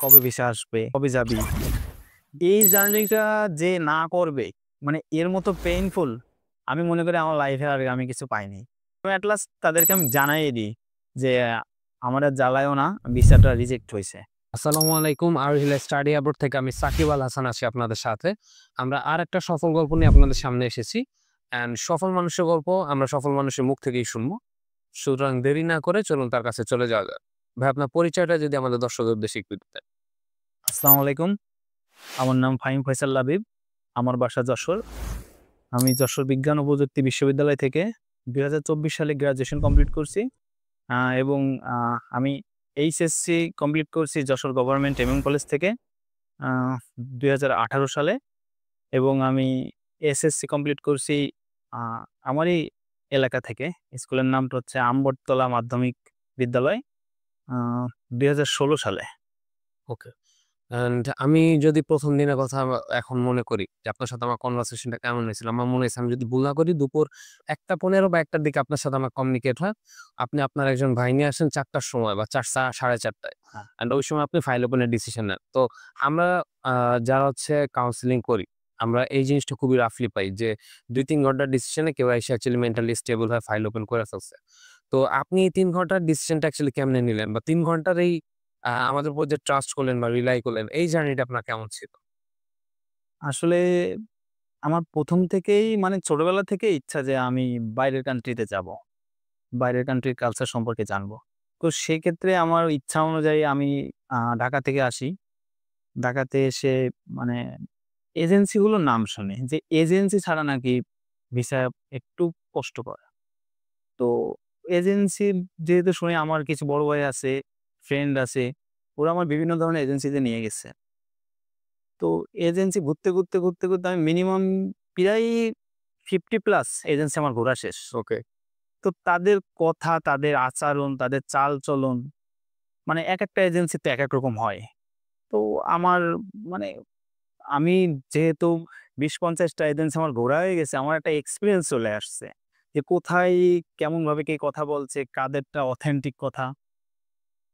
কবে ভিসা আসবে, কবে যাবি? এই জার্নিটা যে না করবে, মানে এর মতো পেইনফুল আমি মনে করি আমার লাইফে আর আমি কিছু পাইনি। তো এট লাস্ট তাদেরকে আমি জানাইয়ে দিই যে, আমার আর জ্বালায়ও না, ভিসাটা রিজেক্ট হইছে। আসসালামু আলাইকুম। আর হিলা স্টাডি অ্যাবরোড থেকে আমি সাকিব আল হাসান আছি আপনাদের সাথে। আমরা আরেকটা সফল গল্প নিয়ে আপনাদের সামনে এসেছি। অ্যান্ড সফল মানুষের গল্প আমরা সফল মানুষের মুখ থেকেই শুনবো। সুতরাং দেরি না করে চলুন তার কাছে চলে যাওয়া যাক। ভাই আপনার পরিচয়টা যদি আমাদের দর্শকদের উদ্দেশ্যে একটু দিতেন। আসসালামু আলাইকুম। আমার নাম ফাহিম ফয়সাল লাবিব। আমার বাসা যশোর। আমি যশোর বিজ্ঞান ও প্রযুক্তি বিশ্ববিদ্যালয় থেকে ২০২৪ সালে গ্র্যাজুয়েশন কমপ্লিট করছি। এবং আমি এইচএসসি কমপ্লিট করছি যশোর গভর্নমেন্ট এমএম কলেজ থেকে আ ২০১৮ সালে, এবং আমি এসএসসি কমপ্লিট করছি আ আমারই এলাকা থেকে। স্কুলের নামটা হচ্ছে আমবটতলা মাধ্যমিক বিদ্যালয়, আ ২০১৬ সালে। ওকে। অ্যান্ড আমি যদি ১ম দিনের কথা এখন মনে করি যে আপনার সাথে আমার কনভারসেশনটা কেমন হয়েছিল? আমার মনে হয়েছে আমি যদি ভুল না করি দুপুর ১টা ১৫ বা ১টার দিকে আপনার সাথে আমার কমিউনিকেট হয়। আপনি আপনার একজন ভাই নিয়ে আসেন ৪টার সময় বা ৪:৩০ টায়। হ্যাঁ। অ্যান্ড ওই সময় আপনি ফাইল ওপেনের ডিসিশন নেন। তো আমরা আ যারা হচ্ছে কাউন্সেলিং করি, আমরা এই জিনিসটা খুবই রাফলি পাই যে ২-৩ ঘন্টার ডিসিশনে কেউ এসে অ্যাকচুয়ালি মেন্টালি স্টেবল হয়ে ফাইল ওপেন করে ফেলছে। তো আপনি এই ৩ ঘন্টার ডিসিশনটা অ্যাকচুয়ালি কেমনে নিলেন? বা ৩ ঘন্টার এই আমাদের উপর যে ট্রাস্ট করলেন বা রিলাই করলেন, এই জার্নিটা আপনার কেমন ছিল? আসলে আমার ১ম থেকেই, মানে ছোটবেলা থেকেই ইচ্ছা যে আমি বাইরের কান্ট্রিতে যাবো। বাইরের কান্ট্রির কালচার সম্পর্কে জানবো। তো সেক্ষেত্রে আমার ইচ্ছা অনুযায়ী আমি ঢাকা থেকে আসি। ঢাকাতে এসে, মানে এজেন্সিগুলোর নাম শুনি যে এজেন্সি ছাড়া নাকি ভিসা একটু কষ্টকর। তো এজেন্সি যেহেতু শুনি, আমার কিছু বড় ভাই আছে, ফ্রেন্ড আছে, ওরা আমার বিভিন্ন ধরনের এজেন্সিতে নিয়ে গেছে। তো এজেন্সি ঘুরতে আমি মিনিমাম প্রায় 50 প্লাস এজেন্সি আমার ঘোরা শেষ। ওকে। তো তাদের কথা, তাদের আচরণ, তাদের চালচলন, মানে একেকটা এজেন্সিতে একেক রকম হয়। তো আমার, মানে আমি যেহেতু ২০-৫০ টা এজেন্সি আমার ঘোরা হয়ে গেছে, আমার একটা এক্সপেরিয়েন্স চলে আসছে যে কোথায় কেমনভাবে কে কথা বলছে, কাদেরটা অথেন্টিক কথা।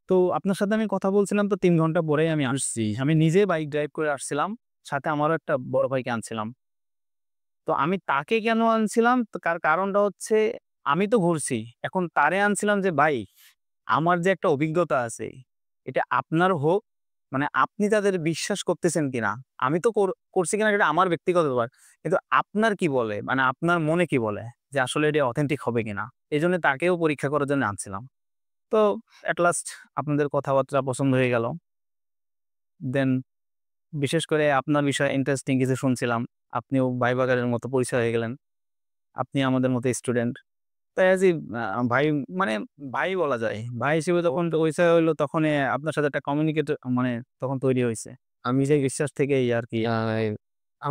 তো আপনার সাথে আমি কথা বলছিলাম, তো ৩ ঘন্টা পরেই আমি আসছি। আমি নিজে বাইক ড্রাইভ করে আসছিলাম। সাথে আমারও একটা বড় ভাইকে আনছিলাম। তো আমি তাকে কেন আনছিলাম? তো কারণটা হচ্ছে, আমি তো ঘুরছি। এখন তারে আনছিলাম যে, "ভাই, আমার যে একটা অভিজ্ঞতা আছে, এটা আপনার হোক, মানে আপনি তাদের বিশ্বাস করতেছেন কিনা? আমি তো করছি কিনা এটা আমার ব্যক্তিগত ব্যাপার। কিন্তু আপনার কি বলে? মানে আপনার মনে কি বলে? যে আসলে এটা অথেন্টিক হবে কিনা?" এজন্য তাকেও পরীক্ষা করার জন্য আনছিলাম। তো এট লাস্ট আপনাদের কথাবার্তা পছন্দ হয়ে গেল। দেন বিশেষ করে আপনার বিষয়ে ইন্টারেস্টিং কিছু শুনছিলাম। আপনিও ভাই বাগারের মতো পরিচয় হয়ে গেলেন। আপনি আমাদের মতো স্টুডেন্ট। তাই অ্যাজ ই ভাই, মানে ভাই বলা যায়। ভাই হিসেবে যখন পরিচয় হইলো, তখন আপনার সাথে একটা মানে তখন তৈরি হইছে। আমি যে বিশ্বাস থেকেই আরকি। আ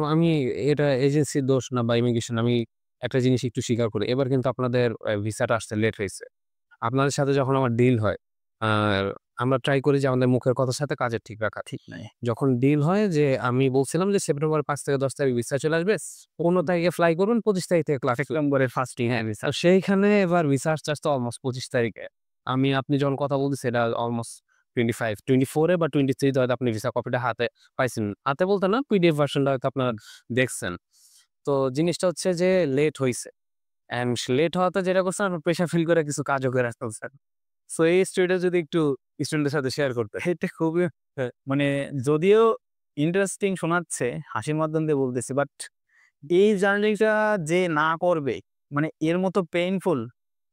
আমি এটা এজেন্সির দোষ না বা ইমিগ্রেশন আমি একটা জিনিস একটু স্বীকার করি। এবার কিন্তু আপনাদের ভিসাটা আসতে লেট হইছে। আপনাদের সাথে যখন আমার ডিল হয়, আর আমরা ট্রাই করি যে আমাদের মুখের কথার সাথে কাজের ঠিক রাখার। ঠিক নাই। যখন ডিল হয় যে আমি বলছিলাম যে সেপ্টেম্বরের ৫ থেকে ১০ তারিখ ভিসা চলে আসবে। ১৫ তারিখে ফ্লাই করুন, ২৫ তারিখ থেকে ক্লাস শুরু। সেপ্টেম্বরের ফার্স্ট উইকে হ্যাঁ, ভিসা। তো সেইখানে এবার ভিসা আসতে অলমোস্ট ২৫ তারিখে। আপনি যখন কথা বলতেছি এটা অলমোস্ট 25, 24 এ বা 23 তে হয়তো আপনি ভিসা কপিটা হাতে পাইছেন। হাতে বলতে না, পিডিএফ ভার্শনটা হয়তো আপনারা দেখছেন। তো জিনিসটা হচ্ছে যে লেট হইছে। অ্যান্ড লেট হওয়াতে যেটা করছেন আপনার প্রেশার ফিল করে কিছু কাজও করে ফেলছেন। সো এই স্টোরিটা যদি একটু স্টুডেন্টদের সাথে শেয়ার করতেন। এটা খুবই, মানে যদিও ইন্টারেস্টিং শোনাচ্ছে, হাসির মাধ্যম দিয়ে বলতেছি, বাট এই জার্নিটা যে না করবে, মানে এর মতো পেইনফুল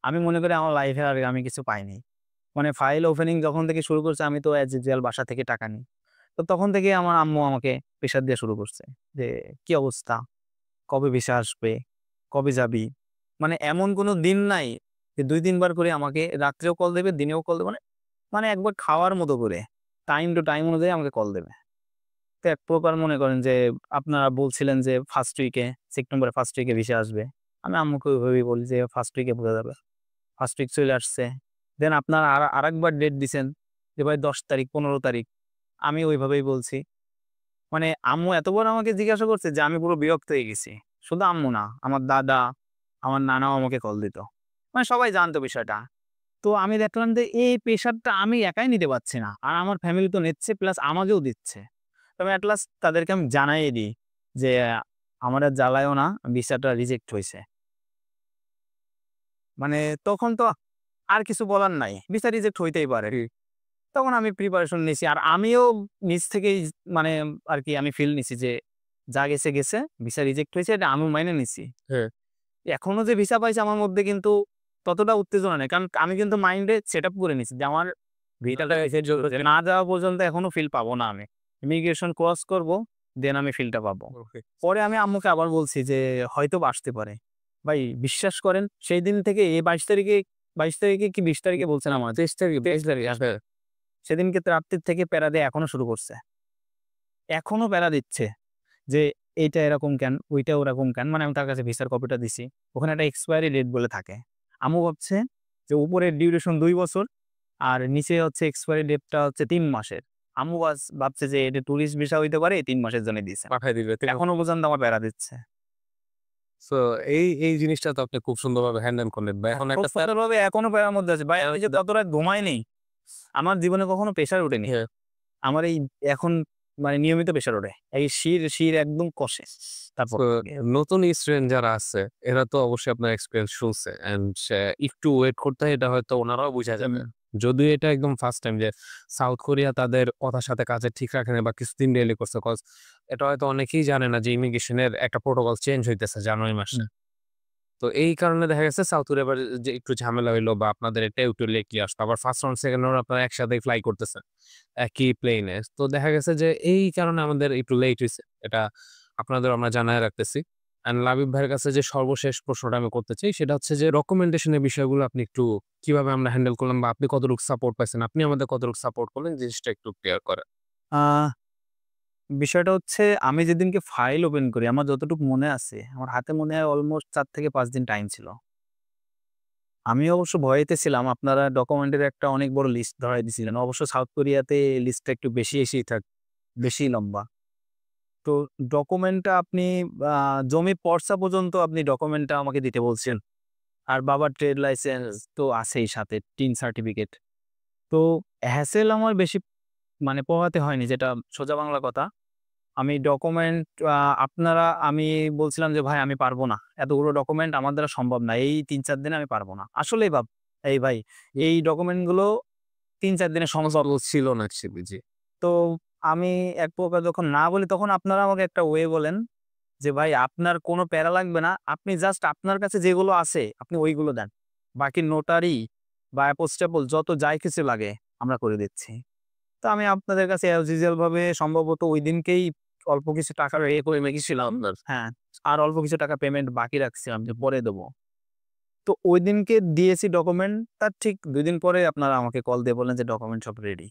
আমি মনে করি আমার লাইফে আর আমি কিছু পাইনি। মানে ফাইল ওপেনিং যখন থেকে শুরু করছে, আমি তো অ্যাজ ইউজুয়াল বাসা থেকে টাকা নিই। তো তখন থেকেই আমার আম্মু আমাকে প্রেশার দেয়া শুরু করছে যে, "কি অবস্থা? কবে ভিসা আসবে? কবে যাবি?" মানে এমন কোনো দিন নাই যে ২-৩ বার করে আমাকে রাত্রেও কল দেবে, দিনেও কল দেবে, মানে মানে একবার খাওয়ার মতো করে টাইম টু টাইম অনুযায়ী আমাকে কল দেবে। তো এক প্রকার মনে করেন যে, আপনারা বলছিলেন যে ফার্স্ট উইকে, সেপ্টেম্বরের ফার্স্ট উইকে ভিসা আসবে। আমি আম্মুকে ওইভাবেই বলি যে ফার্স্ট উইকে বোঝা যাবে। ফার্স্ট উইক চলে আসছে। দেন আপনারা আরেকবার ডেট দিছেন যে ভাই ১০ তারিখ, ১৫ তারিখ। আমি ওইভাবেই বলছি। মানে আম্মু এতবার আমাকে জিজ্ঞাসা করছে যে আমি পুরো বিরক্ত হয়ে গেছি। শুধু আম্মু না, আমার দাদা, আমার নানাও আমাকে কল দিত। মানে সবাই জানতো বিষয়টা। তো আমি দেখলাম যে এই প্রেশারটা আমি একাই নিতে পারছি না। আর আমার ফ্যামিলি তো নিচ্ছে প্লাস আমাকেও দিচ্ছে। তো আমি এট লাস্ট তাদেরকে আমি জানাইয়ে দিই যে, "আমার আর জ্বালায়ও না, ভিসাটা রিজেক্ট হইছে।" মানে তখন তো আর কিছু বলার নাই। ভিসা রিজেক্ট হইতেই পারে। জি। তখন আমি প্রিপারেশন নিছি। আর আমিও নিজ থেকেই মানে আরকি আমি ফিল নিছি যে, যা গেছে, গেছে। ভিসা রিজেক্ট হয়েছে এটা আমিও মাইনে নিছি। হ্যাঁ। এখনো যে ভিসা পাইছি আমার মধ্যে কিন্তু ততটা উত্তেজনা নেই। কারণ আমি কিন্তু মাইন্ডে সেটআপ করে নিছি যে আমার ভিসাটা না যাওয়া পর্যন্ত এখনো ফিল পাবো না আমি। ইমিগ্রেশন ক্রস করব, দেন আমি ফিলটা পাবো। ওকে। পরে আমি আম্মুকে আবার বলছি যে হয়তোবা আসতে পারে। ভাই বিশ্বাস করেন সেই দিন থেকে এই ২২ তারিখে কি ২০ তারিখে বলছেন আমার? ২৩ তারিখে ২৩ তারিখে হ্যাঁ। সেদিনকে তো রাত্রির থেকে প্যারা দেয়া এখনো শুরু করছে। এখনো প্যারা দিচ্ছে যে এইটা এরকম কেন? ওইটা ওরকম কেন? মানে আমি তার কাছে ভিসার কপিটা দিছি। ওখানে একটা এক্সপায়ারি ডেট বলে থাকে। আম্মু ভাবছে যে উপরের ডিউরেশন ২ বছর আর নিচে হচ্ছে এক্সপায়ারি ডেটটা হচ্ছে ৩ মাসের। আম্মু ভাবছে যে এটা টুরিস্ট ভিসা হইতে পারে ৩ মাসের জন্য দিছে। পাঠায় দিবে। এখনো পর্যন্ত আমার প্যারা দিচ্ছে। সো এই জিনিসটা তো আপনি খুব সুন্দরভাবে হ্যান্ডেল করলেন। বা এখন খুব একটা সুন্দরভাবে এখনো প্যারার মধ্যে আছি। ভাই আমি যে গত রাত ঘুমাইনি, আমার জীবনে কখনো প্রেশার ওঠেনি। হ্যাঁ। আমার এই এখন মানে নিয়মিত প্রেশার ওঠে। এই শির একদম কষে। তারপর সো থেকে। নতুন স্টুডেন্ট যারা আছে এরা তো অবশ্যই আপনার এক্সপেরিয়েন্স শুনছে অ্যান্ড একটু ওয়েট করতে হয় এটা হয়তো ওনারাও বুঝা যাবে। যদিও এটা একদম ফার্স্ট টাইম যে সাউথ কোরিয়া তাদের কথার সাথে কাজে ঠিক রাখে না বা কিছুদিন ডিলে করছে। কজ এটা হয়তো অনেকেই জানে না যে ইমিগ্রেশনের একটা প্রোটোকল চেঞ্জ হইতেছে জানুয়ারি মাসে। হুম। তো এই কারণে দেখা গেছে সাউথ কোরিয়া এবার যে একটু ঝামেলা হইলো বা আপনাদের এটা একটু লেটলি আসলো। আবার ফার্স্ট রাউন্ড, সেকেন্ড রাউন্ড আপনারা একসাথেই ফ্লাই করতেছেন একই প্লেনে। তো দেখা গেছে যে এই কারণে আমাদের একটু লেট হইছে। এটা আপনাদের আমরা জানায় রাখতেছি। অ্যান্ড লাবিব ভাইয়ের কাছে যে সর্বশেষ প্রশ্নটা আমি করতে চাই সেটা হচ্ছে যে রিকমেন্ডেশন এর বিষয়গুলো আপনি একটু কিভাবে আমরা হ্যান্ডেল করলাম বা আপনি কতটুকু সাপোর্ট পাইছেন? আপনি আমাদের কতটুকু সাপোর্ট করলেন জিনিসটা একটু ক্লিয়ার করেন। আ বিষয়টা হচ্ছে আমি যেদিনকে ফাইল ওপেন করি আমার যতটুকু মনে আছে, আমার হাতে মনে হয় অলমোস্ট ৪ থেকে ৫ দিন টাইম ছিল। আমি অবশ্য ভয়েতে ছিলাম। আপনারা ডকুমেন্টের একটা অনেক বড় লিস্ট ধরায় দিছিলেন। অবশ্য সাউথ কোরিয়াতে লিস্টটা একটু বেশি লম্বা। তো ডকুমেন্টটা আপনি আ জমি পর্চা পর্যন্ত আপনি ডকুমেন্টটা আমাকে দিতে বলছেন। আর বাবার ট্রেড লাইসেন্স তো আছেই সাথে, টিন সার্টিফিকেট। তো হ্যাসেল আমার বেশি মানে পোহাতে হয়নি যেটা সোজা বাংলা কথা। আমি ডকুমেন্ট আ আমি বলছিলাম যে, "ভাই আমি পারব না। এতগুলো ডকুমেন্ট আমার দ্বারা সম্ভব না। এই ৩-৪ দিনে আমি পারব না।" আসলেই এই ভাই এই ডকুমেন্টগুলো ৩-৪ দিনে সম্ভব। পসিবল ছিল না অ্যাকচুয়ালি জি। তো আমি এক প্রকার যখন না বলি তখন আপনারা আমাকে একটা ওয়ে বলেন যে, "ভাই আপনার কোনো প্যারা লাগবে না। আপনি জাস্ট আপনার কাছে যেগুলো আছে আপনি ওইগুলো দেন। বাকি নোটারি বা অ্যাপোস্টেবল যত যাই কিছু লাগে আমরা করে দিচ্ছি।" তো আমি আপনাদের কাছে অ্যাজ ইউজুয়াল ভাবে সম্ভবত ঐদিনকেই অল্প কিছু টাকা করে রেখেছিলাম। আপনার হ্যাঁ, আর অল্প কিছু টাকা পেমেন্ট বাকি রাখছিলাম যে পরে দেব। তো ঐদিনকে দিয়েছি ডকুমেন্ট, তার ঠিক ২ দিন পরে আপনারা আমাকে কল দিয়ে বললেন যে ডকুমেন্ট সব রেডি।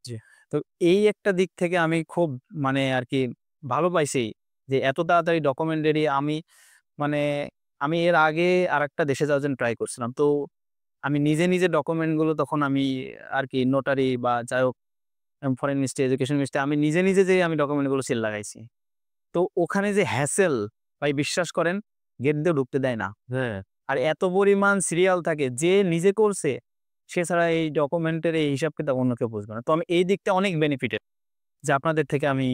জি। তো এই একটা দিক থেকে আমি খুব মানে আরকি ভালো পাইছি যে এত তাড়াতাড়ি ডকুমেন্ট রেডি মানে আমি এর আগে আরেকটা দেশে যাওয়ার জন্য ট্রাই করছিলাম। তো আমি নিজে ডকুমেন্ট গুলো তখন আমি আরকি নোটারি বা যাই হোক ফরেন মিনিস্ট্রি, এডুকেশন মিনিস্ট্রি আমি নিজে যেয়ে আমি ডকুমেন্ট গুলো সিল লাগাইছি। তো ওখানে যে হ্যাসেল ভাই বিশ্বাস করেন গেট দিয়ে ঢুকতে দেয় না। হ্যাঁ। আর এত পরিমাণ সিরিয়াল থাকে যে নিজে করছে সে ছাড়া এই ডকুমেন্টের এই হিসাব কিতাব অন্য কেউ বুঝবে না। তো আমি এই দিকটা অনেক বেনিফিটেড যে আপনাদের থেকে আমি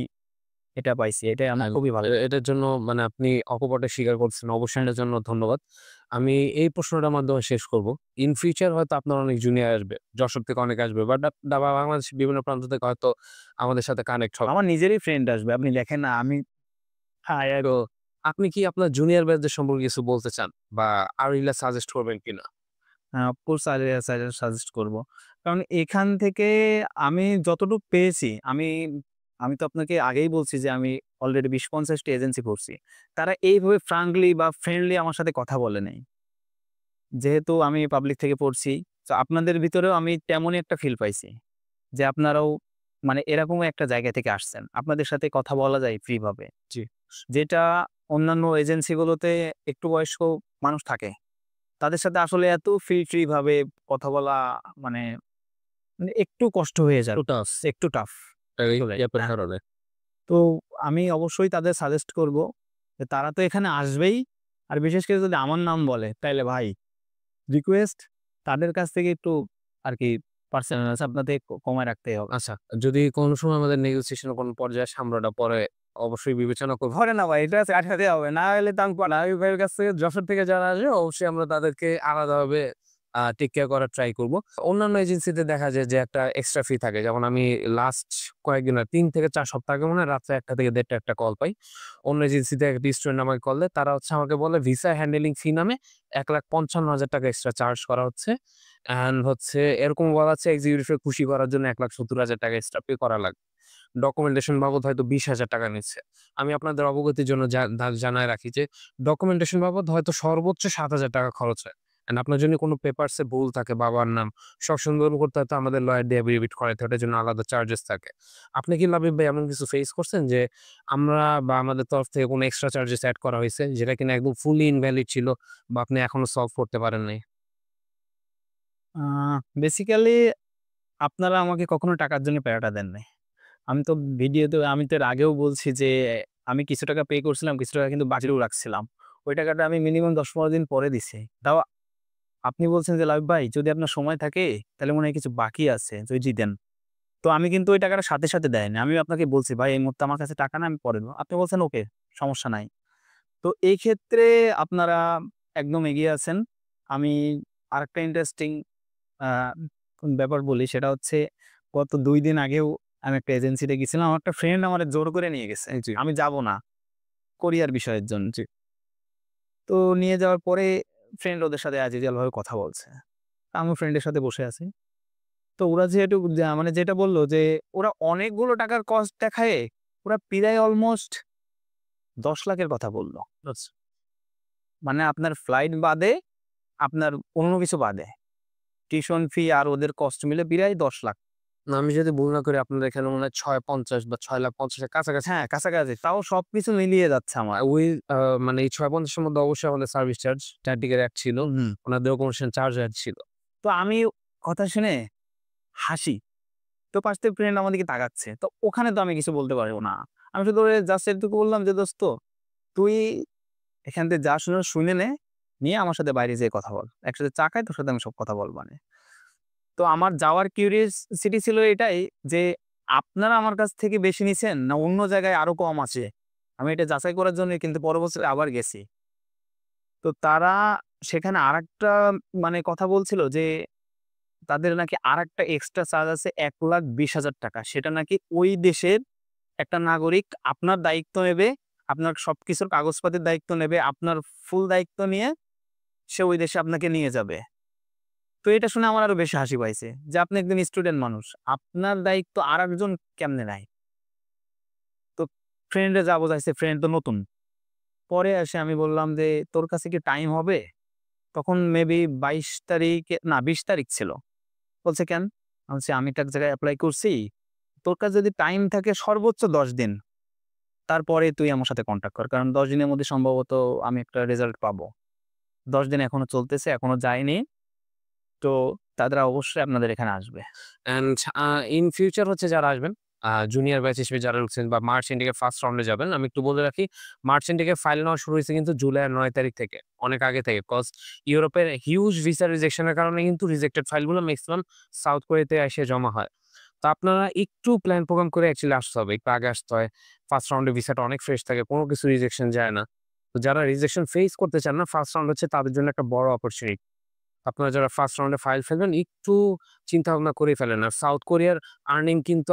এটা পাইছি। এটাই আমার আম খুবই ভালো এটার জন্য মানে আপনি অকপটে স্বীকার করছেন। অবশ্যই এটার জন্য ধন্যবাদ। আমি এই প্রশ্নটার মাধ্যমে শেষ করব। ইন ফিউচার হয়তো আপনার অনেক জুনিয়র আসবে। যশোর থেকে অনেকে আসবে। বাট বাংলাদেশের বিভিন্ন প্রান্ত থেকে হয়তো আমাদের সাথে কানেক্ট হবে। আমার নিজেরই ফ্রেন্ড আসবে। আপনি দেখেন না আমি তো আপনি কি আপনার জুনিয়র ব্যাচদের সম্পর্কে কিছু বলতে চান? বা আরেকগুলা সাজেস্ট করবেন কিনা? অফকোর্স সাজেস্ট করব। কারণ এখান থেকে আমি যতটুক পেয়েছি আমি তো আপনাকে আগেই বলছি যে আমি অলরেডি ২০-৫০ টি এজেন্সি করছি। তারা এইভাবে ফ্রাঙ্কলি বা ফ্রেন্ডলি আমার সাথে কথা বলে নাই। যেহেতু আমি পাবলিক থেকে পড়ছি, তো আপনাদের ভিতরেও আমি তেমনই একটা ফিল পাইছি। যে আপনারাও মানে এরকমই একটা জায়গা থেকে আসছেন। আপনাদের সাথে কথা বলা যায় ফ্রি ভাবে। জি। যেটা অন্যান্য এজেন্সিগুলোতে একটু বয়স্ক মানুষ থাকে। তাদের সাথে আসলে এত ফ্রি ভাবে কথা বলা মানে একটু কষ্ট হয়ে যায়। একটু টাফ। একটু টাফ এই আসলে। গ্যাপের হ্যাঁ। কারণে। তো আমি অবশ্যই তাদের সাজেস্ট করব যে তারা তো এখানে আসবেই। আর বিশেষ করে যদি আমার নাম বলে তাইলে ভাই রিকোয়েস্ট তাদের কাছ থেকে একটু আরকি পার্সেন্টেজ আপনাদের কমায় রাখতেই হবে। আচ্ছা, যদি কোনো সময় আমাদের নেগোসিয়েশন এর কোনো পর্যায়ে সামলাটা পরে অবশ্যই বিবেচনা করব। ধরে না ভাই এটা আটকাতে হবে। না হলে তো আমি নাবিল ভাইয়ের কাছ থেকে যশোর থেকে যারা আসবে অবশ্যই আমরা তাদেরকে আলাদাভাবে টেক কেয়ার করার ট্রাই করব। অন্যান্য এজেন্সিতে দেখা যায় যে একটা এক্সট্রা ফি থাকে। যেমন আমি লাস্ট কয়েকদিন ৩ থেকে ৪ সপ্তাহ আগে মনে হয় রাত্রে ১টা থেকে ১.৫টা একটা কল পাই। অন্য এজেন্সিতে একটা স্টুডেন্ট আমাকে কল দেয়। তারা হচ্ছে আমাকে বলে ভিসা হ্যান্ডলিং ফি নামে ৳১,৫৫,০০০ এক্সট্রা চার্জ করা হচ্ছে। অ্যান্ড হচ্ছে এরকম বলা হচ্ছে এক্সিকিউটিভকে খুশি করার জন্য ৳১,৭০,০০০ এক্সট্রা পে করা লাগবে। ডকুমেন্টেশন বাবদ হয়তো ৳২০,০০০ নিচ্ছে। আমি আপনাদের অবগতির জন্য জানায় রাখি যে ডকুমেন্টেশন বাবদ হয়তো সর্বোচ্চ ৳৭,০০০ খরচ হয়। অ্যান্ড আপনার যদি কোনো পেপারস এ ভুল থাকে, বাবার নাম সংশোধন করতে হয়তো আমাদের লয়ার দিয়ে এফিডেভিট করাইতে হয়। এটার জন্য আলাদা চার্জেস থাকে। আপনি কি লাবিব ভাই এমন কিছু ফেস করছেন যে আমরা বা আমাদের তরফ থেকে কোনো এক্সট্রা চার্জেস এড করা হইছে যেটা কিনা একদম ফুললি ইনভ্যালিড ছিল বা আপনি এখনো সলভ করতে পারেন নাই? আ বেসিক্যালি আপনারা আমাকে কখনো টাকার জন্য প্যারাটা দেন নাই। আমি তো এর আগেও বলছি যে আমি কিছু টাকা পে করছিলাম, কিছু টাকা কিন্তু বাকিও রাখছিলাম। ওই টাকাটা আমি মিনিমাম ১০-১৫ দিন পরে দিছি। তাও আপনি বলছেন যে, "লাবিব ভাই যদি আপনার সময় থাকে তাহলে মনে হয় কিছু বাকি আছে, যদি দেন।" তো আমি কিন্তু ওই টাকাটা সাথে, সাথে দেয়নি। আমি আপনাকে বলছি, "ভাই এই মুহূর্তে আমার কাছে টাকা নাই, আমি পরে দেব।" আপনি বলছেন, "ওকে, সমস্যা নাই।" তো এই ক্ষেত্রে আপনারা একদম এগিয়ে আছেন। আমি আরেকটা ইন্টারেস্টিং আ ব্যাপার বলি সেটা হচ্ছে গত ২ দিন আগেও আমি একটা এজেন্সিতে গেছিলাম। আমার একটা ফ্রেন্ড আমারে জোর করে নিয়ে গেছে। জি, আমি যাব না। কোরিয়ার বিষয়ের জন্য। জি। তো নিয়ে যাওয়ার পরে ফ্রেন্ড ওদের সাথে অ্যাজ ইউজুয়াল ভাবে কথা বলছে। আমিও ফ্রেন্ডের সাথে বসে আছি। তো ওরা যেহেতু মানে যেটা বলল যে ওরা অনেকগুলো টাকার কস্ট দেখায়ে ওরা প্রায় অলমোস্ট ১০,০০,০০০ এর কথা বলল। আচ্ছা। মানে আপনার ফ্লাইট বাদে, আপনার অন্য কিছু বাদে। টিউশন ফি আর ওদের কস্ট মিলে প্রায় ১০,০০,০০০। না আমি যদি ভুল না করি আপনাদের এখানে মনে হয় ৬,৫০ বা ৬,৫০,০০০ এর কাছাকাছি। হ্যাঁ, কাছাকাছি। তাও সবকিছু মিলিয়ে যাচ্ছে আমার। ওই মানে এই ৬,৫০ এর মধ্যে অবশ্যই আমাদের সার্ভিস চার্জ, চারদিকের অ্যাড ছিল। হুম, হুম। ওনাদের অ্যাকোমোডেশন চার্জ অ্যাড ছিল। তো আমি কথা শুনে হাসি। তো পাশ থেকে ফ্রেন্ড আমার দিকে তাকাচ্ছে। তো ওখানে তো আমি কিছু বলতে পারব না। আমি শুধু ওরে জাস্ট এটুকু বললাম যে, "দোস্ত তুই এখান থেকে যা শুনার শুনে নে। নিয়ে আমার সাথে বাইরে যেয়ে কথা বল। একসাথে চা খাই তোর সাথে আমি সব কথা বলবানে।" তো আমার যাওয়ার কিউরিওসিটি ছিল এটাই যে, আপনারা আমার কাছ থেকে বেশি নিছেন না অন্য জায়গায় আরো কম আছে? আমি এটা যাচাই করার জন্যই কিন্তু পরের বছর আবার গেছি। তো তারা সেখানে আরেকটা মানে কথা বলছিল যে, তাদের নাকি আরেকটা এক্সট্রা চার্জ আছে ৳১,২০,০০০। সেটা নাকি ওই দেশের একটা নাগরিক আপনার দায়িত্ব নেবে, আপনার সবকিছুর কাগজপাতির দায়িত্ব নেবে, আপনার ফুল দায়িত্ব নিয়ে সে ওই দেশে আপনাকে নিয়ে যাবে। তো এটা শুনে আমার আরো বেশি হাসি পাইছে যে, আপনি একজন স্টুডেন্ট মানুষ। আপনার দায়িত্ব আরেকজন কেমনে নেয়? তো ফ্রেন্ডে যা বোঝাইছে, ফ্রেন্ড তো নতুন। পরে এসে আমি বললাম যে, "তোর কাছে কি টাইম হবে?" তখন মেবি ২২ তারিখে না ২০ তারিখ ছিল। বলছে, "কেন?" আমি বলছি, "আমি তো এক জায়গায় এপ্লাই করছি। তোর কাছে যদি টাইম থাকে সর্বোচ্চ ১০ দিন। তারপরে তুই আমার সাথে কনট্যাক্ট কর। কারণ ১০ দিনের মধ্যে সম্ভবত আমি একটা রেজাল্ট পাবো। ১০ দিন এখনো চলতেছে, এখনো যায়নি। তো তারা অবশ্যই আপনাদের এখানে আসবে।" অ্যান্ড ইন ফিউচার হচ্ছে যারা আসবেন, জুনিয়র ব্যাচ হিসেবে যারা ঢুকছেন বা মার্চ এন্ডিং ফার্স্ট রাউন্ডে যাবেন, আমি একটু বলে রাখি মার্চ এন্ডিং ফাইল নেওয়া শুরু হয়েছে কিন্তু জুলাইয়ের ৯ তারিখ থেকে। অনেক আগে থেকে। কজ ইউরোপের হিউজ ভিসা রিজেকশন এর কারণে কিন্তু রিজেক্টেড ফাইলগুলো মেক্সিমাম সাউথ কোরিয়াতে এসে জমা হয়। তো আপনারা একটু প্ল্যান প্রোগ্রাম করে অ্যাকচুয়ালি আসতে হবে। একটু আগে আসতে হয়। ফার্স্ট রাউন্ডে ভিসাটা অনেক ফ্রেশ থাকে। কোন কিছু রিজেকশন যায় না। তো যারা রিজেকশন ফেস করতে চান না, ফার্স্ট রাউন্ড হচ্ছে তাদের জন্য একটা বড় অপরচুনিটি। আপনারা যারা ফার্স্ট রাউন্ডে ফাইল ফেলবেন একটু চিন্তা-ভাবনা করেই ফেলেন। আর সাউথ কোরিয়ার আর্নিং কিন্তু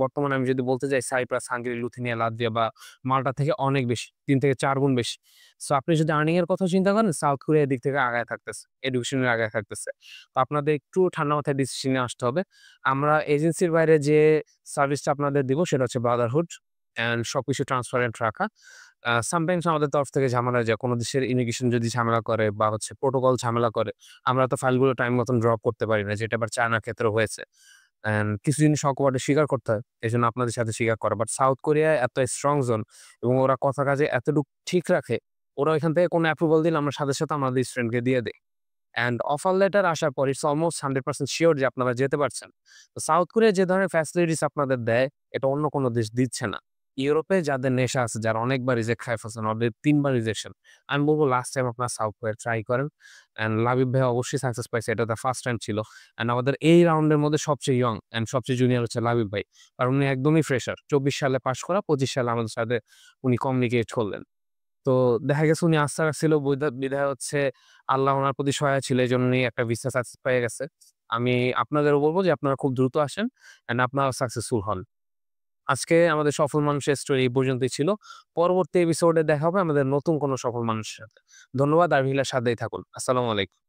বর্তমানে আমি যদি বলতে যাই সাইপ্রাস, হাঙ্গেরি, লুথিনিয়া, লাতভিয়া বা মাল্টা থেকে অনেক বেশি। ৩ থেকে ৪ গুণ বেশি। সো আপনি যদি আর্নিং এর কথা চিন্তা করেন সাউথ কোরিয়া এদিক থেকে আগায় থাকতেছে। এডুকেশন এর আগায় থাকতেছে। তো আপনাদের একটু ঠান্ডা মাথায় ডিসিশন নিয়ে আসতে হবে। আমরা এজেন্সির বাইরে যে সার্ভিসটা আপনাদের দিব সেটা হচ্ছে ব্রাদারহুড অ্যান্ড সবকিছু ট্রান্সপারেন্ট রাখা। সামটাইমস আমাদের তরফ থেকে ঝামেলা হয় যে কোন দেশের ইমিগ্রেশন যদি ঝামেলা করে বা হচ্ছে প্রোটোকল ঝামেলা করে, আমরা তো ফাইলগুলো টাইম মতন ড্রপ করতে পারি না। যেটা আবার চায়নার ক্ষেত্রেও হয়েছে। অ্যান্ড কিছু জিনিস অকওয়ার্ড স্বীকার করতে হয়। এজন্য আপনাদের সাথে স্বীকার করা। বাট সাউথ কোরিয়ায় এত স্ট্রং জোন এবং ওরা কথা কাজে এতটুকু ঠিক রাখে, ওরা ওইখান থেকে কোনো অ্যাপ্রুভাল দিলে আমরা সাথে, সাথে আমাদের স্টুডেন্টকে দিয়ে দেই। অ্যান্ড অফার লেটার আসার পর ইটস অলমোস্ট 100% সিওর যে আপনারা যেতে পারছেন। তো সাউথ কোরিয়া যে ধরনের ফ্যাসিলিটিস আপনাদের দেয়, এটা অন্য কোনো দেশ দিচ্ছে না। ইউরোপে যাদের নেশা আছে, যারা অনেকবার রিজেক্ট খায় ফেলছেন, অলরেডি ৩ বার রিজেকশন। আমি বলব লাস্ট টাইম আপনার সাউথ কোরিয়া ট্রাই করেন। অ্যান্ড লাবিব ভাই অবশ্যই সাকসেস পাইছে। এটা তার ফার্স্ট টাইম ছিল। অ্যান্ড আমাদের এই রাউন্ডের মধ্যে সবচেয়ে ইয়ং অ্যান্ড সবচেয়ে জুনিয়র হচ্ছে লাবিব ভাই। কারণ উনি একদমই ফ্রেশার। ২৪ সালে পাস করা, ২৫ সালে আমাদের সাথে উনি কমিউনিকেট করলেন। তো দেখা গেছে উনি আস্থা রাখছিল বিধায় হচ্ছে আল্লাহ উনার প্রতি সহায় ছিল। এজন্য উনি একটা ভিসা সাকসেস পেয়ে গেছে। আমি আপনাদেরও বলব যে আপনারা খুব দ্রুত আসেন অ্যান্ড আপনারা সাকসেসফুল হন। আজকে আমাদের সফল মানুষের স্টোরি এই পর্যন্তই ছিল। পরবর্তী এপিসোডে দেখা হবে আমাদের নতুন কোনো সফল মানুষের সাথে। ধন্যবাদ আর ভিলার সাথেই থাকুন। আসসালামু আলাইকুম।